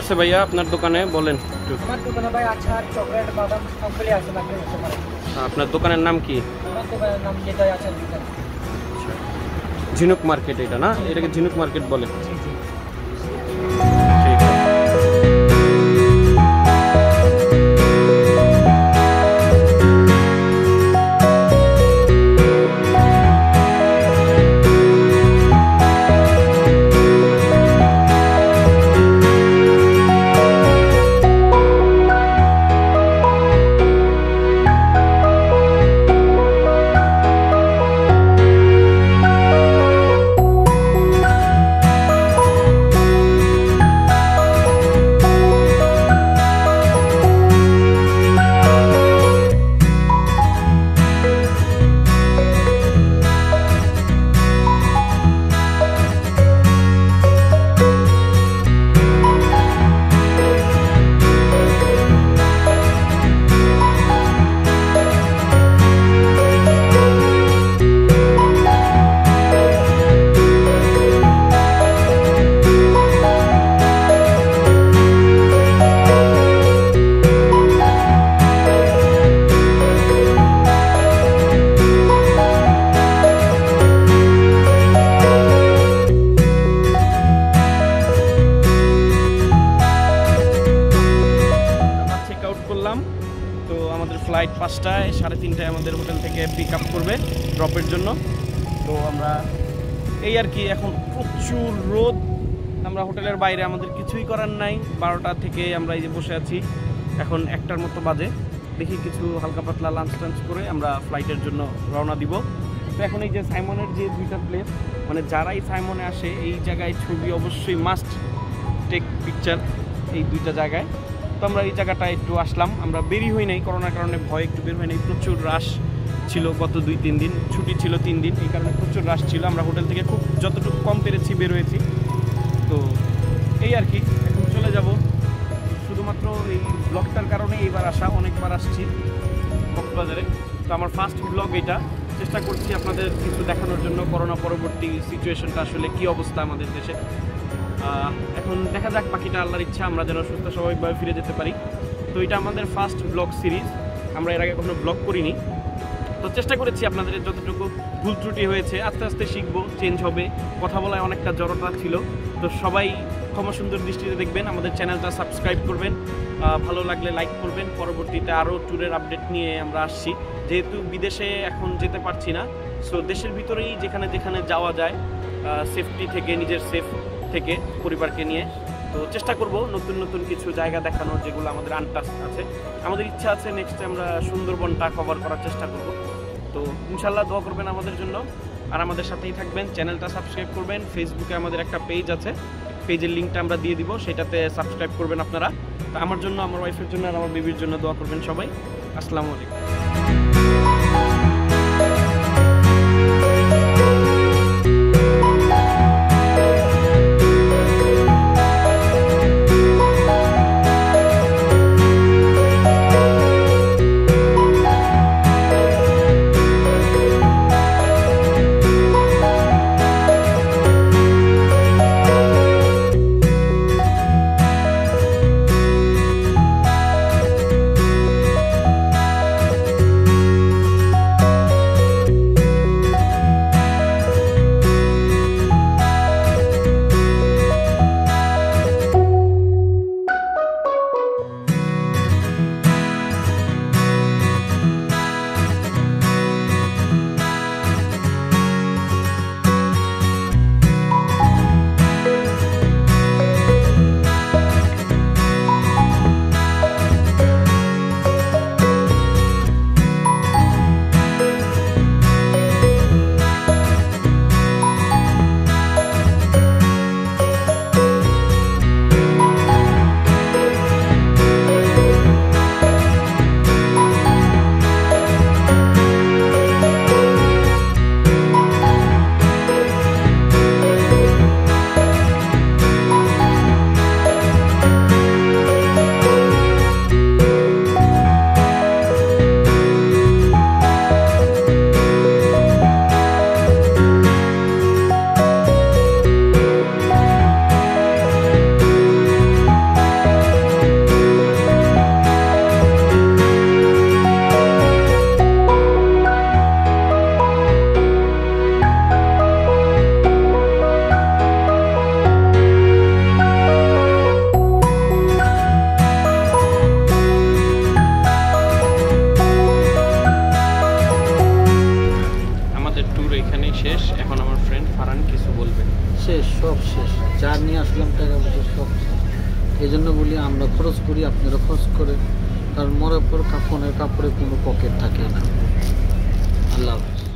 আছে ভাইয়া আপনার দোকানে বলেন একটু। আমার দোকানে ভাই আচার, চকলেট, বাদাম সবগুলি আছে, লাগলে নিতে পারেন। আপনার দোকানের নাম কি? আমার দোকানের নাম যেটাই আচার দোকান। ঝিনুক মার্কেট, এটা না? এটাকে ঝিনুক মার্কেট বলে। জি জি। ঠিক আছে। তো আমাদের ফ্লাইট 5টায়, 3:30টায় আমাদের হোটেল থেকে পিক আপ করবে ড্রপের জন্য। তো আমরা এই আর কি, এখন প্রচুর রোদ, আমরা হোটেলের বাইরে, আমাদের কিছুই করার নাই। 12টা থেকে আমরা এই যে বসে আছি, এখন 1টার মতো বাজে। দেখি কিছু হালকা পাতলা লাঞ্চ টাঞ্চ করে আমরা ফ্লাইটের জন্য রওনা দিব। তো এখন এই যে সাইমনের যে 2টা প্লেস, মানে যারাই সাইমনে আসে এই জায়গায় ছবি অবশ্যই মাস্ট টেক পিকচার, এই 2টা জায়গায়। তো আমরা এই জায়গাটা একটু আসলাম, আমরা বেরি হই নাই, করোনার কারণে ভয় একটু বের হই নাই। প্রচুর রাশ ছিল গত 2-3 দিন, ছুটি ছিল 3 দিন, এই কারণে প্রচুর রাশ ছিল। আমরা হোটেল থেকে খুব যতটুকু কম পেরেছি বের হয়েছি। তো এই আর কি, এখন চলে যাব। শুধুমাত্র এই ব্লগটার কারণে এইবার আসা, অনেকবার আসছি কক্সবাজারে। তো আমার ফার্স্ট ব্লগ এটা, চেষ্টা করছি আপনাদের কিছু দেখানোর জন্য করোনা পরবর্তী সিচুয়েশনটা আসলে কী অবস্থা আমাদের দেশে। এখন দেখা যাক, বাকিটা আল্লাহর ইচ্ছা, আমরা যেন সুস্থ স্বাভাবিকভাবে ফিরে যেতে পারি। তো এটা আমাদের ফার্স্ট ব্লগ সিরিজ, আমরা এর আগে কখনো ব্লগ করিনি। তো চেষ্টা করেছি আপনাদের যতটুকু ভুল ত্রুটি হয়েছে, আস্তে আস্তে শিখবো, চেঞ্জ হবে। কথা বলায় অনেকটা জড়তা ছিল, তো সবাই ক্ষমা সুন্দর দৃষ্টিতে দেখবেন। আমাদের চ্যানেলটা সাবস্ক্রাইব করবেন, ভালো লাগলে লাইক করবেন। পরবর্তীতে আরও ট্যুরের আপডেট নিয়ে আমরা আসছি। যেহেতু বিদেশে এখন যেতে পারছি না, সো দেশের ভিতরেই যেখানে যেখানে যাওয়া যায়, সেফটি থেকে, নিজের সেফ থেকে, পরিবারকে নিয়ে। তো চেষ্টা করব নতুন নতুন কিছু জায়গা দেখানোর, যেগুলো আমাদের আনটাচ আছে। আমাদের ইচ্ছা আছে নেক্সটে আমরা সুন্দরবনটা কভার করার চেষ্টা করব। তো ইনশাল্লাহ দোয়া করবেন আমাদের জন্য, আর আমাদের সাথেই থাকবেন। চ্যানেলটা সাবস্ক্রাইব করবেন। ফেসবুকে আমাদের একটা পেজ আছে, পেজের লিঙ্কটা আমরা দিয়ে দিব, সেটাতে সাবস্ক্রাইব করবেন আপনারা। তো আমার জন্য, আমার ওয়াইফের জন্য আর আমার বেবির জন্য দোয়া করবেন সবাই। আসসালামু আলাইকুম। শেষ, সব শেষ, যা নিয়ে আসলাম টাকা পয়সা সব শেষ। এই জন্য বলি আমরা খরচ করি, আপনারা খরচ করে, কারণ মরার পর কাফনের কাপড়ে কোনো পকেট থাকে না। আল্লাহ হাফেজ।